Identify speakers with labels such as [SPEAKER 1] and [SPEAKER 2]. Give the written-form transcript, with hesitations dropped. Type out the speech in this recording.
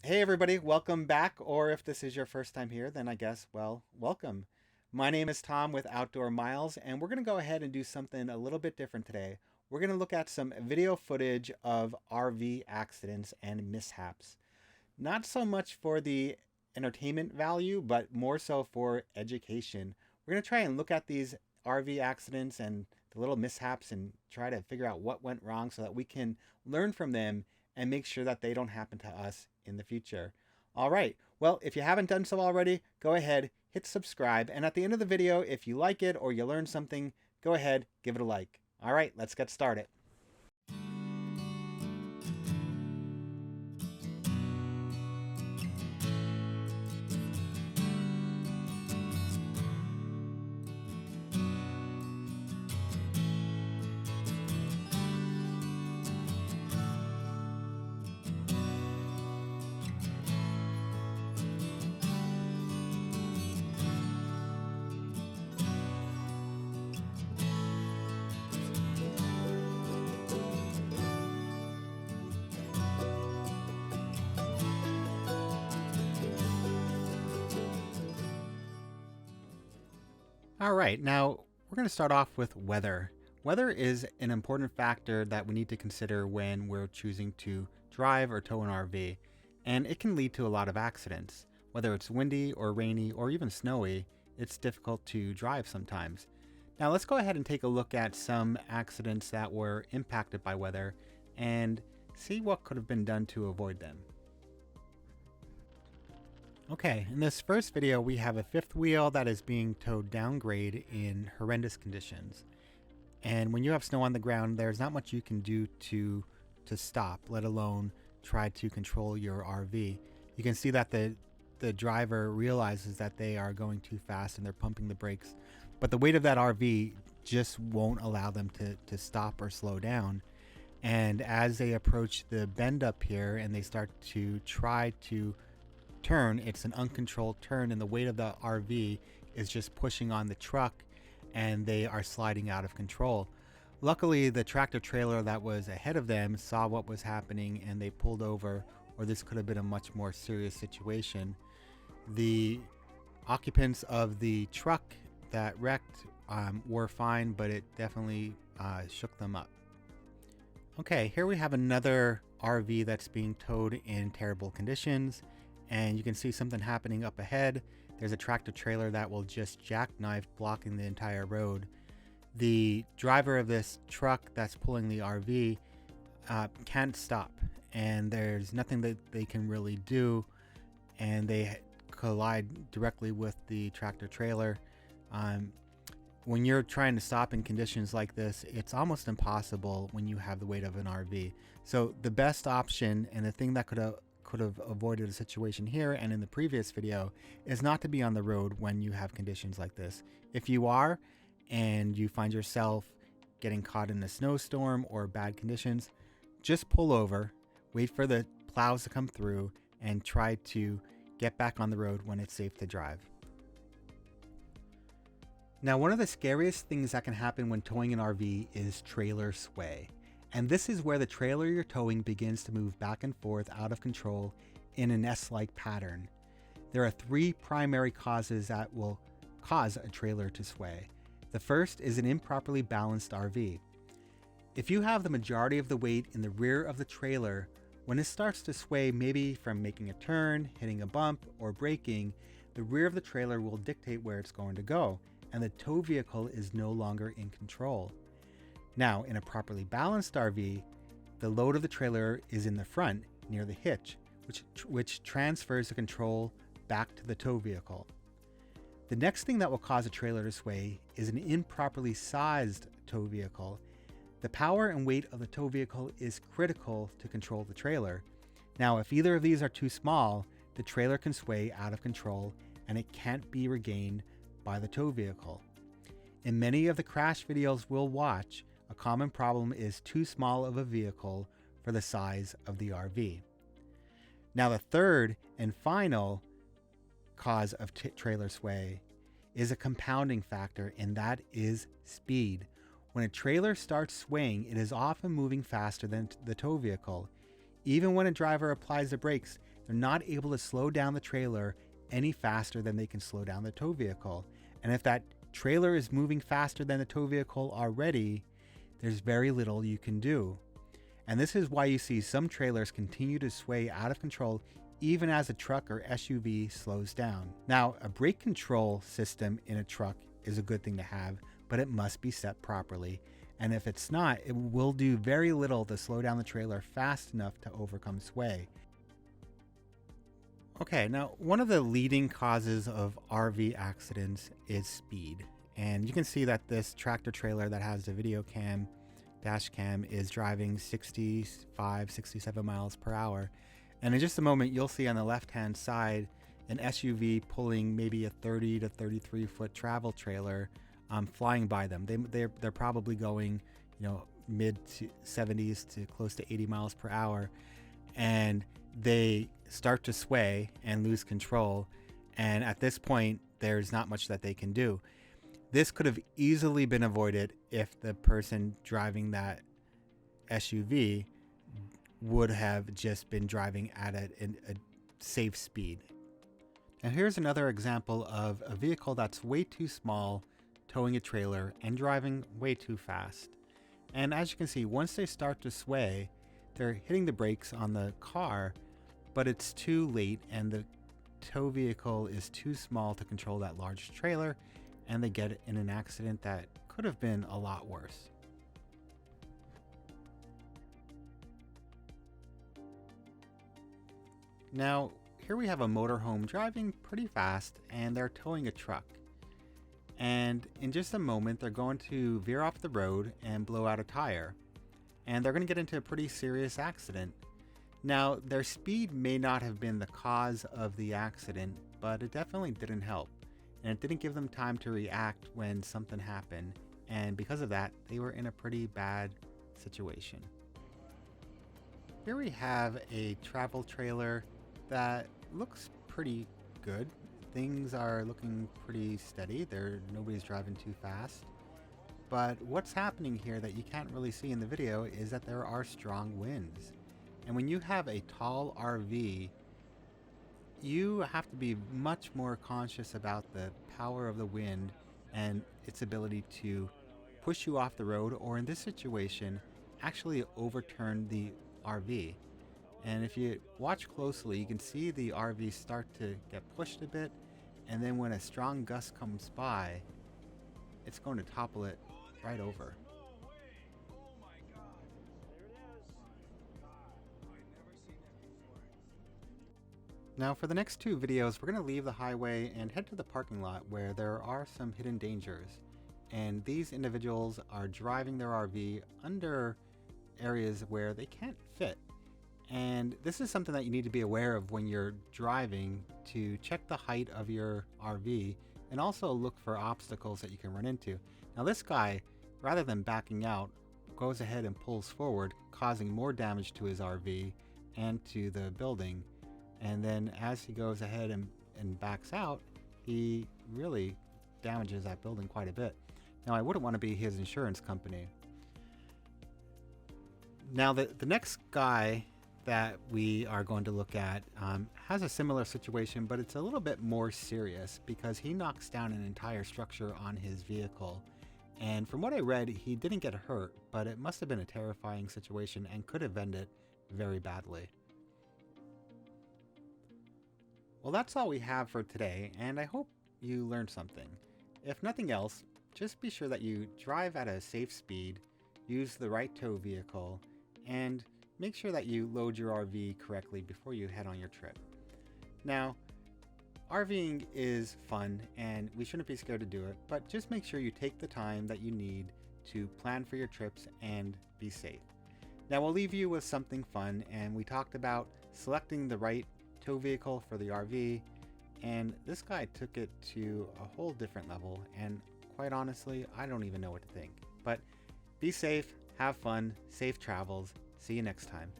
[SPEAKER 1] Hey, everybody, welcome back. Or if this is your first time here, then I guess, well, welcome. My name is Tom with Outdoor Miles, and we're going to go ahead and do something a little bit different today. We're going to look at some video footage of RV accidents and mishaps. Not so much for the entertainment value, but more so for education. We're going to try and look at these RV accidents and the little mishaps and try to figure out what went wrong so that we can learn from them and make sure that they don't happen to us in the future. All right. Well, if you haven't done so already, go ahead, hit subscribe. And at the end of the video, if you like it or you learn something, go ahead, give it a like. All right, let's get started. All right, now we're going to start off with weather. Weather is an important factor that we need to consider when we're choosing to drive or tow an RV, and it can lead to a lot of accidents. Whether it's windy or rainy or even snowy, it's difficult to drive sometimes. Now, let's go ahead and take a look at some accidents that were impacted by weather and see what could have been done to avoid them. Okay, in this first video, we have a fifth wheel that is being towed downgrade in horrendous conditions. And when you have snow on the ground, there's not much you can do to stop, let alone try to control your RV. You can see that the driver realizes that they are going too fast and they're pumping the brakes, but the weight of that RV just won't allow them to stop or slow down. And as they approach the bend up here and they start to try to turn, it's an uncontrolled turn, and the weight of the RV is just pushing on the truck and they are sliding out of control. Luckily, the tractor trailer that was ahead of them saw what was happening and they pulled over, or this could have been a much more serious situation. The occupants of the truck that wrecked were fine, but it definitely shook them up. Okay, here we have another RV that's being towed in terrible conditions, and you can see something happening up ahead. There's a tractor trailer that will just jackknife, blocking the entire road. The driver of this truck that's pulling the RV can't stop, and there's nothing that they can really do, and they collide directly with the tractor trailer. Um, when you're trying to stop in conditions like this, it's almost impossible when you have the weight of an RV. So the best option, and the thing that could have avoided a situation here and in the previous video, is not to be on the road when you have conditions like this. If you are and you find yourself getting caught in a snowstorm or bad conditions, just pull over, wait for the plows to come through, and try to get back on the road when it's safe to drive. Now, one of the scariest things that can happen when towing an RV is trailer sway. And this is where the trailer you're towing begins to move back and forth out of control in an S-like pattern. There are three primary causes that will cause a trailer to sway. The first is an improperly balanced RV. If you have the majority of the weight in the rear of the trailer, when it starts to sway, maybe from making a turn, hitting a bump, or braking, the rear of the trailer will dictate where it's going to go, and the tow vehicle is no longer in control. Now, in a properly balanced RV, the load of the trailer is in the front near the hitch, which transfers the control back to the tow vehicle. The next thing that will cause a trailer to sway is an improperly sized tow vehicle. The power and weight of the tow vehicle is critical to control the trailer. Now, if either of these are too small, the trailer can sway out of control and it can't be regained by the tow vehicle. In many of the crash videos we'll watch, a common problem is too small of a vehicle for the size of the RV. Now, the third and final cause of trailer sway is a compounding factor, and that is speed. When a trailer starts swaying, it is often moving faster than the tow vehicle. Even when a driver applies the brakes, they're not able to slow down the trailer any faster than they can slow down the tow vehicle. And if that trailer is moving faster than the tow vehicle already, there's very little you can do. And this is why you see some trailers continue to sway out of control even as a truck or SUV slows down. Now, a brake control system in a truck is a good thing to have, but it must be set properly. And if it's not, it will do very little to slow down the trailer fast enough to overcome sway. Okay, now one of the leading causes of RV accidents is speed. And you can see that this tractor trailer that has the video cam, dash cam, is driving 65, 67 miles per hour. And in just a moment, you'll see on the left-hand side an SUV pulling maybe a 30 to 33 foot travel trailer flying by them. They're probably going, mid to 70s to close to 80 miles per hour. And they start to sway and lose control. And at this point, there's not much that they can do. This could have easily been avoided if the person driving that SUV would have just been driving at a safe speed. And here's another example of a vehicle that's way too small, towing a trailer and driving way too fast. And as you can see, once they start to sway, they're hitting the brakes on the car, but it's too late and the tow vehicle is too small to control that large trailer, and they get in an accident that could have been a lot worse. Now, here we have a motorhome driving pretty fast and they're towing a truck. And in just a moment, they're going to veer off the road and blow out a tire. And they're going to get into a pretty serious accident. Now, their speed may not have been the cause of the accident, but it definitely didn't help. And it didn't give them time to react when something happened. And because of that, they were in a pretty bad situation. Here we have a travel trailer that looks pretty good. Things are looking pretty steady. Nobody's driving too fast. But what's happening here that you can't really see in the video is that there are strong winds. And when you have a tall RV, you have to be much more conscious about the power of the wind and its ability to push you off the road, or in this situation, actually overturn the RV. And if you watch closely, you can see the RV start to get pushed a bit, and then when a strong gust comes by, it's going to topple it right over. Now for the next two videos, we're going to leave the highway and head to the parking lot where there are some hidden dangers. And these individuals are driving their RV under areas where they can't fit. And this is something that you need to be aware of when you're driving, to check the height of your RV and also look for obstacles that you can run into. Now this guy, rather than backing out, goes ahead and pulls forward, causing more damage to his RV and to the building. And then as he goes ahead and backs out, he really damages that building quite a bit. Now I wouldn't want to be his insurance company. Now the next guy that we are going to look at has a similar situation, but it's a little bit more serious because he knocks down an entire structure on his vehicle. And from what I read, he didn't get hurt, but it must have been a terrifying situation and could have ended very badly. Well, that's all we have for today, and I hope you learned something. If nothing else, just be sure that you drive at a safe speed, use the right tow vehicle, and make sure that you load your RV correctly before you head on your trip. Now, RVing is fun and we shouldn't be scared to do it, but just make sure you take the time that you need to plan for your trips and be safe. Now we'll leave you with something fun, and we talked about selecting the right tow vehicle for the RV, and this guy took it to a whole different level, and quite honestly, I don't even know what to think. But be safe, have fun, safe travels. See you next time.